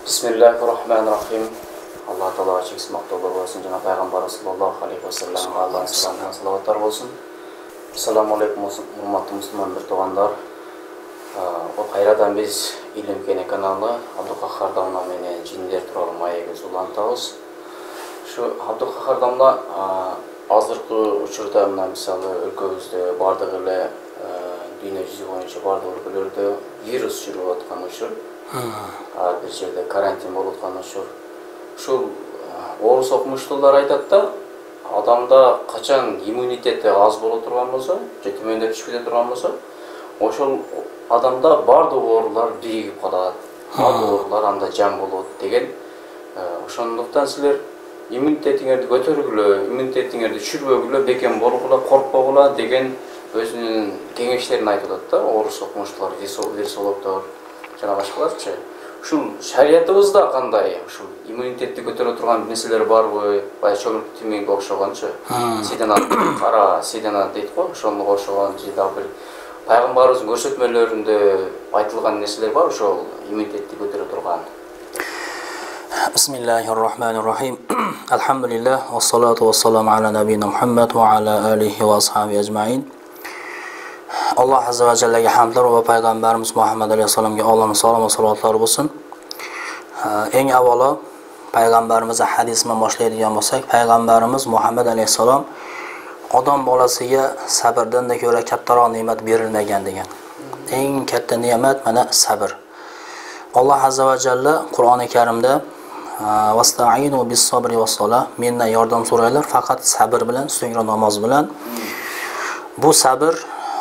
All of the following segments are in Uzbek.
Bismillahirrahmanirrahim. Allah Taala cheksiz maqtovlar bo'lsin. Janob Payg'ambar sallallohu alayhi vasallamga Allohning salomati va salovatlar bo'lsin. Assalomu alaykum hurmatli musulmon birdamlar. Bu qayradan biz Ilm Kene kanalı Abduqahhar domla meni jinler turali mayaga zulantamiz. Shu Abduqahhar domla hozirgi uchurda misali өлкөбүздө бардык эле дүйнө жүзү боюнча бардык өлкөлөрдө вирус жүрүп аткан учур. Bir жерде карантин болуп аткан учур. Ушул орус окумуштуулар айтат да, адамда качан иммунитети аз боло турган болсо, же төмөндөп түшүп кете турган болсо, ошол адамда бардык оорулар биригип калат. Бардык оорулар анда жам болот деген. Ошондуктан силер иммунитетиңерди көтөргүлө, иммунитетиңерди түшүрбөгүлө, бекем болгула, коркпогула деген өзүнүн кеңештерин айтып атат да, орус окумуштуулар, вирусологдор жана башкаларчы. Ушул шариятыбызда кандай? Ушул иммунитетти көтөрө турган нерселер барбы? Бая чөмүк тимиңге окшогончу. Сиден кара, сиден дейт го, ошонго окшогон жида бир пайгамбарыбыздын көрсөтмөлөрүндө айтылган нерселер бар, ошол иммунитетти көтөрө турган. Bismillahirrahmanirrahim. Elhamdülillah ve salatu ve selamu ala nabiyina Muhammed ve ala alihi ve ashabi ecmain. Allah azze ve celle'ge hamdlar ve Peygamberimiz Muhammed aleyhisselam'ga Allah'ın salam ve salatları olsun. Eng avvalo Peygamberimize hadisini boshlaydigan bo'lsak, Peygamberimiz Muhammed aleyhisselam odam bolasiga sabrdan da ko'ra kattaroq ne'mat berilmagan degan. Eng katta ne'mat mana sabr. Allah azze ve celle Qur'oni Karimda "Vasta'inu bis-sabri was-salah" mendan yordam so'ranglar faqat sabr bilan, so'ngra namoz bilan. Bu sabr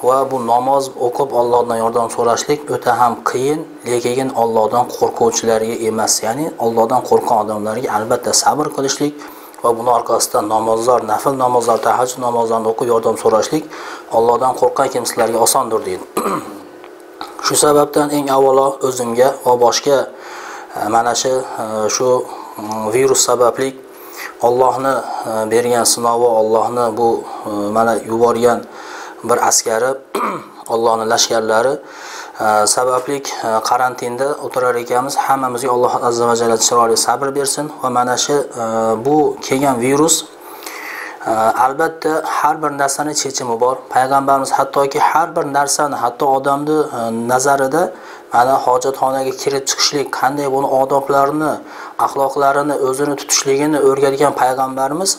va bu namoz o'qib Allohdan yordam so'rashlik o'ta ham qiyin, lekin Allohdan qo'rquvchilarga emas, ya'ni Allohdan qo'rqgan odamlarga albatta sabr qilishlik va buning orqasidan namozlar, nafil namozlar, tahajjud namozlarini o'qib yordam so'rashlik Allohdan qo'rqgan kimsalarga osondir deydi. Shu sababdan eng avvalo o'zimga va boshqa mana shu virus sababli Allohning bergan sinovi, Allohning bu mana yuborgan bir askari, Allohning lashkarlari sababli karantinda o'tirar ekanmiz. Hammamizga Alloh azza va jalla chiroyli sabr bersin va mana shu bu kelgan virus albatta har bir narsani chechimi bor. Payg'ambarimiz hattoki har bir narsani, hatto odamni nazarida mana hojatxonaga kirib chiqishlik, qanday buni odoblarini, axloqlarini, o'zini tutishligini o'rgatgan payg'ambarimiz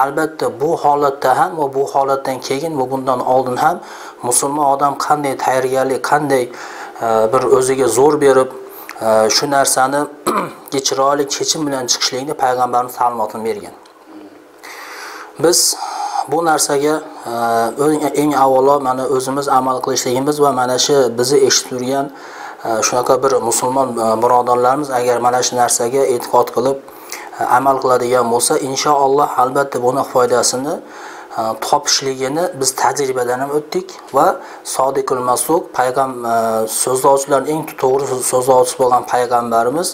albatta bu holatda ham va bu holatdan keyin va bundan oldin ham musulmon odam qanday tayyorgarlik, qanday bir o'ziga zo'r berib shu narsani chiroyli chechim bilan chiqishlikni payg'ambarimiz ta'limotini bergan. Biz bu narsaga eng avvalo mana o'zimiz amal qilishligimiz va mana shu bizni eshitib turgan shunaqa bir musulmon birodarlarimiz agar mana shu narsaga e'tiqod qilib amal qiladigan bo'lsa, inshaalloh albatta buni foydasini topishligini biz tajribadan ham o'tdik va Sodiqul Masduq so'zlovchilarning eng to'g'ri so'zlovchisi bo'lgan payg'ambarimiz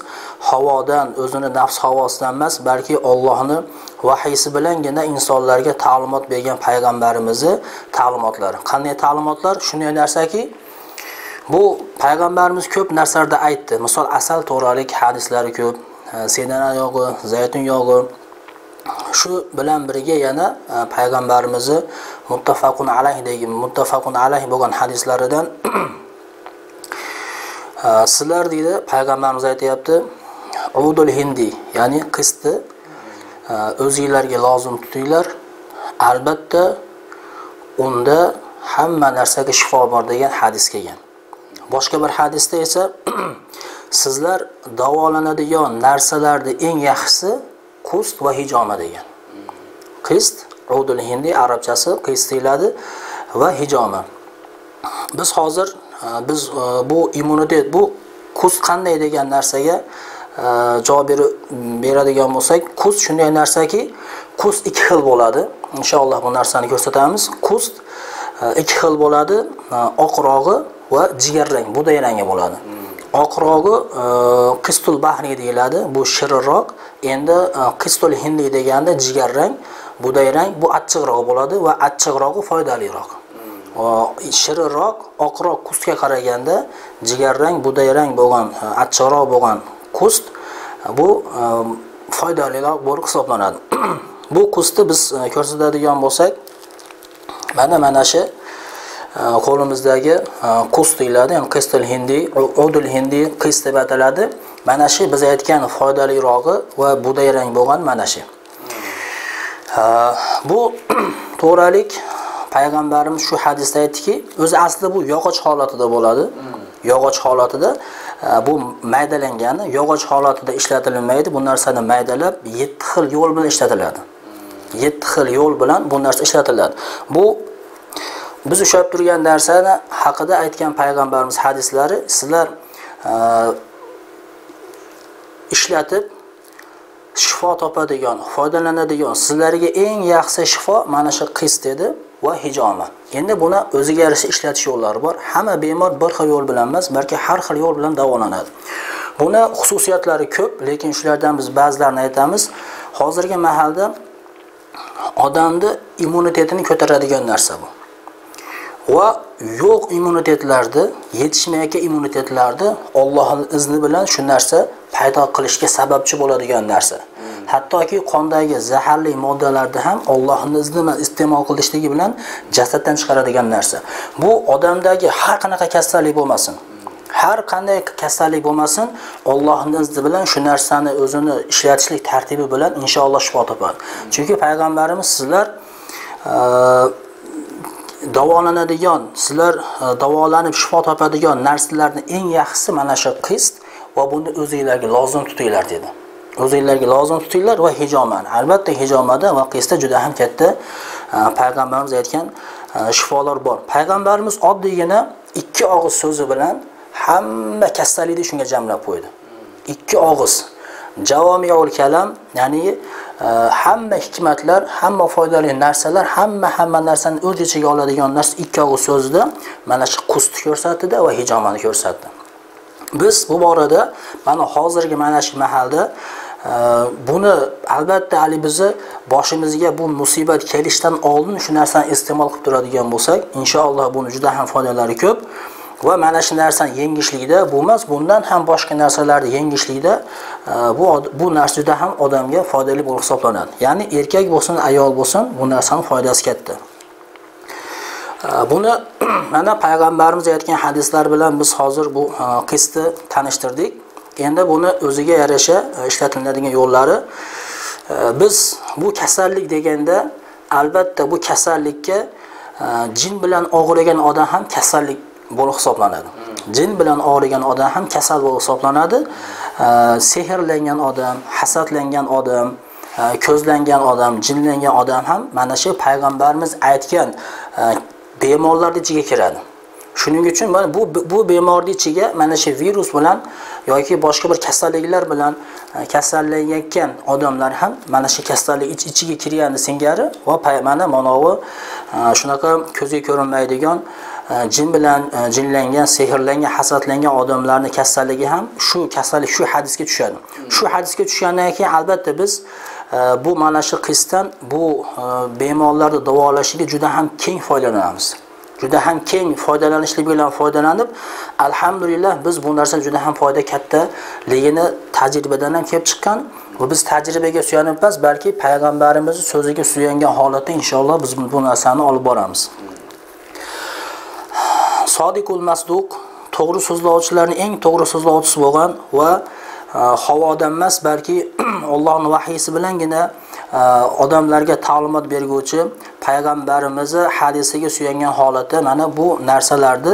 havodan, o'zini nafs havosidan emas, balki Allohning vahiysi bilangina insonlarga ta'limot bergan payg'ambarimizning ta'limotlari. Qanday ta'limotlar? Shunday narsaki, bu payg'ambarimiz ko'p narsalarda aytdi. Misol asal to'g'ralik hadislari ko'p, sedana yog'i, zaytun yog'i. Shu bilan birga yana payg'ambarimizni muttafaqun alayhi bo'lgan hadislaridan sizlar deydi payg'ambarimiz aytayapti, udul hindi, ya'ni qisni o'zingizlarga lozim tutinglar, albatta unda hamma narsaga shifo bor degan hadis kelgan. Boshqa bir hadisda esa sizlar davolanadigan narsalarning eng yaxshisi qust va hijoma degan. Qist, udul hindi arabchasi qist deyiladi va hijoma. Biz hozir bu immunitet, bu qust qanday degan narsaga javob beradigan bo'lsak, qust shunday narsaki, qust ikki xil bo'ladi. Inshaalloh bu narsani ko'rsatamiz. Qust ikki xil bo'ladi, oqrog'i va jigarrang, buday rangi bo'ladi. Oqrog'i qistul bahri deyiladi, bu shirinroq. Endi qistul hindi deganda jigarrang, buday rang, bu achchiqroq bo'ladi va achchiqrog'i foydaliroq. Shirinroq, oqroq qustga qaraganda jigarrang, buday rang bo'lgan, achchiqroq bo'lgan qust bu foydaliroq bo'lib hisoblanadi. Bu qustni biz ko'rsatadigan bo'lsak, mana shu qo'limizdagi qust deyiladi, ya'ni qistul hindi, udul hindi qist deb ataladi. Mana shu biz aytgan foydalirog'i va buday rang bo'lgan mana shu. Bu to'g'ralik payg'ambarimiz shu hadisda aytdiki, o'zi aslida bu yog'och holatida bo'ladi. Yog'och holatida bu maydalangani, yog'och holatida ishlatilmaydi. Bu narsani maydalab 7 xil yo'l bilan ishlatiladi. 7 xil yo'l bilan bu narsa ishlatiladi. Bu biz ushlab turgan narsani haqida aytgan payg'ambarimiz hadislari sizlar ishlatib shifo topadigan, foydalanadigan, sizlarga eng yaxshi shifo mana shu qist dedi va hijoma. Endi buni o'ziga yarasha ishlatish yo'llari bor. Hamma bemor bir xil yo'l bilan emas, balki har xil yo'l bilan davolanadi. Buni xususiyatlari ko'p, lekin shulardan biz ba'zilarini aytamiz. Hozirgi mahalda odamni immunitetini ko'taradigan narsa bu. Va yo'q immunitetlarni, yetishmayotgan immunitetlarni Allohning izni bilan shu narsa paydo qilishga sababchi bo'ladigan narsa. Hattoki qondagi zaharli moddalarni ham Allohning izni bilan iste'mol qilishligi bilan jasaddan chiqaradigan narsa. Bu odamdagi har qanaqa kasallik bo'lmasin, har qanday kasallik bo'lmasin, Allohning izni bilan shu narsani o'zini ishlatishlik tartibi bilan inshaalloh shifo topadi. Chunki payg'ambarimiz sizlar davolanadigan, sizlar davolanib shifo topadigan narsalarning eng yaxshisi mana shu qist va buni o'zingizlarga lozim tutinglar dedi. O'zingizlarga lozim tutinglar va hijomani. Albatta hijomada va qistda juda ham katta payg'ambarimiz aytgan shifolar bor. Payg'ambarimiz oddiygina 2 og'iz so'zi bilan hamma kasallikni shunga jamlab qo'ydi. 2 og'iz. Javomiul kalam, ya'ni hamma hikmatlar, hamma foydali narsalar, hamma narsani o'z ichiga oladigan narsa 2 og'iz so'zida mana shu qustni ko'rsatdi va hijomani ko'rsatdi. Biz bu borada mana hozirgi mana shu mahalda buni albatta bizni boshimizga bu musibat kelishdan oldin shu narsani iste'mol qilib turadigan bo'lsak, inshaalloh buni juda ham foydalari ko'p. Va mana shu narsani yengishlikda bu emas, bundan ham boshqa narsalarni yengishlikda bu narsa juda ham odamga foydali bo'lib hisoblanadi. Ya'ni erkak bo'lsin, ayol bo'lsin, bu narsaning foydasi katta. Buni mana payg'ambarimiz aytgan hadislar bilan biz hozir bu qistni tanishtirdik. Endi buni o'ziga yarasha ishlatiladigan yo'llari. Biz bu kasallik deganda albatta bu kasallikka jin bilan og'rigan odam ham kasallik bo'lib hisoblanadi. Jin bilan og'rigan odam ham kasal bo'lib hisoblanadi. Sehrlangan odam, hasadlangan odam, ko'zlangan odam, jinlangan odam ham mana shu payg'ambarimiz aytgan bemorlar ichiga kiradi. Shuning uchun mana bu bemorning ichiga mana shu virus bilan yoki boshqa bir kasalliklar bilan kasallangan odamlar ham mana shu kasallik ichiga kirgani singari va mana manovi shunaqa ko'zga ko'rinmaydigan jin bilan jinlangan, sehrlangan, hasadlangan odamlarning kasalligi ham shu kasallik shu hadisga tushadi. Shu hadisga tushgandan keyin albatta biz bu mana shu qistdan bu bemorlarni davolashga juda ham keng foydalanamiz. Juda ham keng foydalanishlik bilan foydalanib, alhamdulillah biz bu narsa juda ham foyda kattaligini tajribadan ham kelib chiqqan va biz tajribaga suyanib emas, balki payg'ambarimizning so'ziga suyangan holatda inshaalloh biz bu narsani olib boramiz. Sodiqul masduq, to'g'ri so'zlovchilarning eng to'g'ri so'zlovchisi bo'lgan va havodan emas, balki Allohning vahiysi bilangina odamlarga ta'limot berguvchi payg'ambarimizning hadisiga suyangan holatda mana bu narsalarni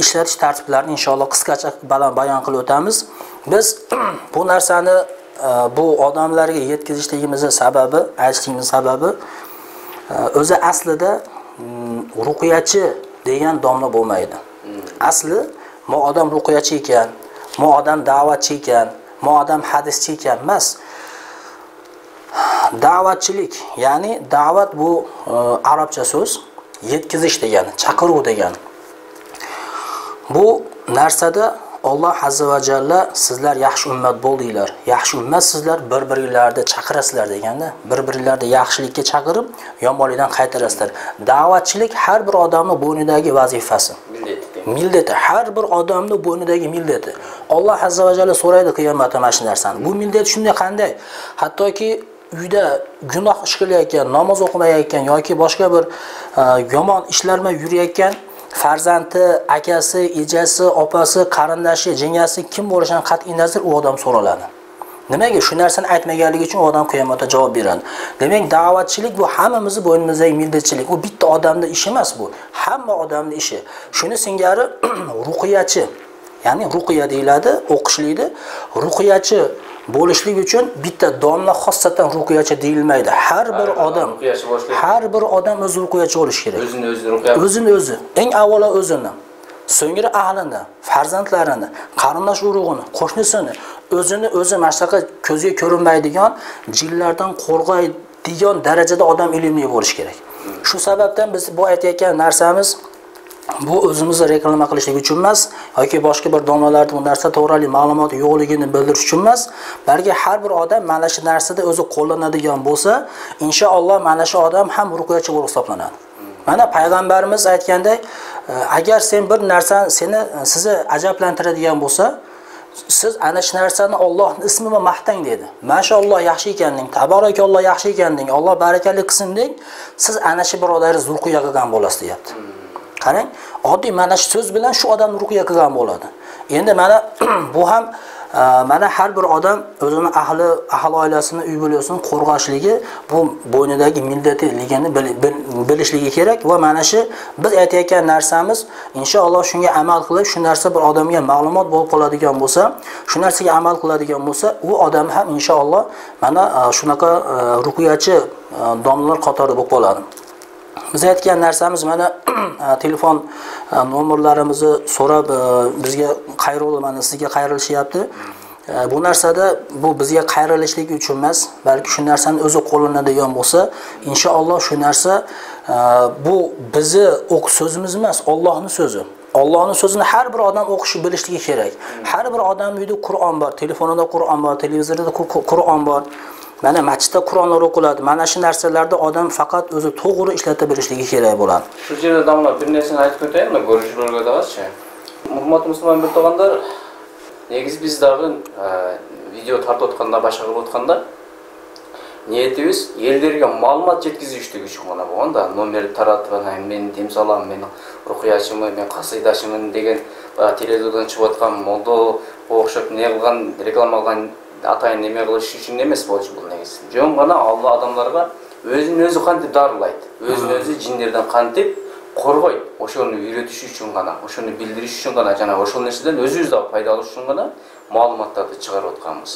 ishlatish tartiblarini inshaalloh qisqacha bayon qilib o'tamiz. Biz bu narsani bu odamlarga yetkazishligimizning sababi, aytishligimizning sababi o'zi aslida ruqiyachi degan domla bo'lmaydi. Asli mo odam ruqiyachi ekan, mo odam da'vatchi ekan, mo odam hadischi ekan emas. Da'vatchilik, ya'ni da'vat bu arabcha so'z, yetkazish degani, chaqiruv degani. Bu narsada Alloh azza va jalla sizlar yaxshi ummat bo'ldinglar. Yaxshi ummat sizlar bir-biringlarni chaqirasizlar deganda, bir-biringlarni yaxshilikka chaqirib, yomonlikdan qaytarasizlar. Da'vatchilik har bir odamning bo'ynidagi vazifasi. Millati har bir odamning bo'ynidagi millati. Alloh azza va jalla so'raydi qiyomatda mana shu narsani. Bu millat shunday qanday? Hattoki uyda gunoh ish qilayotgan, namoz o'qimayotgan yoki boshqa bir yomon ishlar bilan yurayotgan farzandi, akasi, ejasi, opasi, qarindoshi, jingasi kim bo'lishidan qat'iy nazar u odam so'raladi. Nimaga shu narsani aytmaganligi uchun odam qiyomatda javob beradi. Demak, da'vatchilik bu hammamizni bo'ynimizdagi millatchilik. U bitta odamning ishi emas bu. Hamma odamning ishi. Shuni singari ruqiyachi, ya'ni ruqiya deyiladi, o'qishlikda ruqiyachi bo'lishlik uchun bitta domla xossatan ruqiyachi deyilmaydi. Har bir odam o'zi ruqiyachi bo'lishi kerak. O'zini o'zi. Eng avvalo o'zini. So'ngra ahlini, farzandlarini, qarindosh urug'ini, qo'shnisini, o'zini o'zi mashtaqa ko'zga ko'rinmaydigan jinlardan qo'rqaydigan darajada odam ilmli bo'lish kerak. Shu sababdan biz bu aytayotgan narsamiz bu o'zimizni reklama qilishlik uchun emas yoki boshqa bir domlalarda bu narsa to'g'rili ma'lumot yo'qligini bildirish uchun emas, balki har bir odam mana shu narsada o'zi qo'llanadigan bo'lsa, inshaalloh mana shu odam ham ruqiyachi bo'lib hisoblanadi. Mana payg'ambarimiz aytgandek, agar sen bir narsani sizni ajablantiradigan bo'lsa, siz ana shu narsani Allohning ismi bilan maqtang dedi. Mashalloh yaxshi ekanding, tabarakalloh yaxshi ekanding, Alloh barakali qilsin deng, siz ana shu birodaringiz ruqiya qilgan bo'lasiz deyapti. Qarang, oddiy mana shu so'z bilan shu odam ruqiya qilgan bo'ladi. Endi mana bu ham mana har bir odam o'zini ahli oilasini uy bo'lsin qo'rg'ashligi bu bo'ynidagi millatligini bilishligi kerak va mana shu biz aytayotgan narsamiz inshaalloh shunga amal qilib, shu narsa bir odamga ma'lumot bo'lib qoladigan bo'lsa, shu narsaga amal qiladigan bo'lsa, u odam ham inshaalloh mana shunaqa ruqiyachi domlalar qatori bo'lib qoladi. Biz aytgan narsamiz mana telefon nomerlarimizni so'rab bizga mana sizga qayrilishyapti. Bu narsada bu bizga qayrilishlik uchun emas, balki shu narsani o'zi qo'llanadigan bo'lsa, inshaalloh shu narsa bu bizi so'zimiz emas, Allohning so'zi. Allohning so'zini har bir odam o'qishi bilishligi kerak. Har bir odam uyida Qur'on bor, telefonida Qur'on bor, televizorda Qur'on bor. Mana masjidda Qur'onlar o'qiladi. Mana shu narsalarda odam faqat o'zi to'g'ri ishlata bilishligi kerak bo'ladi. Shu yerda damlar bir narsani aytib o'taymi, ko'rishlarga da'vatchi. Hurmatli musulmon birodarlar, negiz biz dag'i video tartib o'tganda, boshqa qilib o'tganda niyetimiz ellarga ma'lumot yetkazishlik uchun mana bo'lganda, nomer taratib, men timsolam, men ruqiyachiman, men qasidachiman degan televizordan chiqib o'tgan moldo o'xshab ne qilgan, reklama qilgan atayın neme qilish uchun emas bo'lish bu negiz. Jon gana Alloh odamlarga o'zini o'zi qanday dorilaydi, o'zini o'zi jinlardan qanday qo'rg'aydi. O'shani o'rgatish uchun gana, o'shani bildirish uchun gana, jana o'sha narsadan o'zingizga foyda olish uchun gana ma'lumotlarni chiqarib o'tganmiz.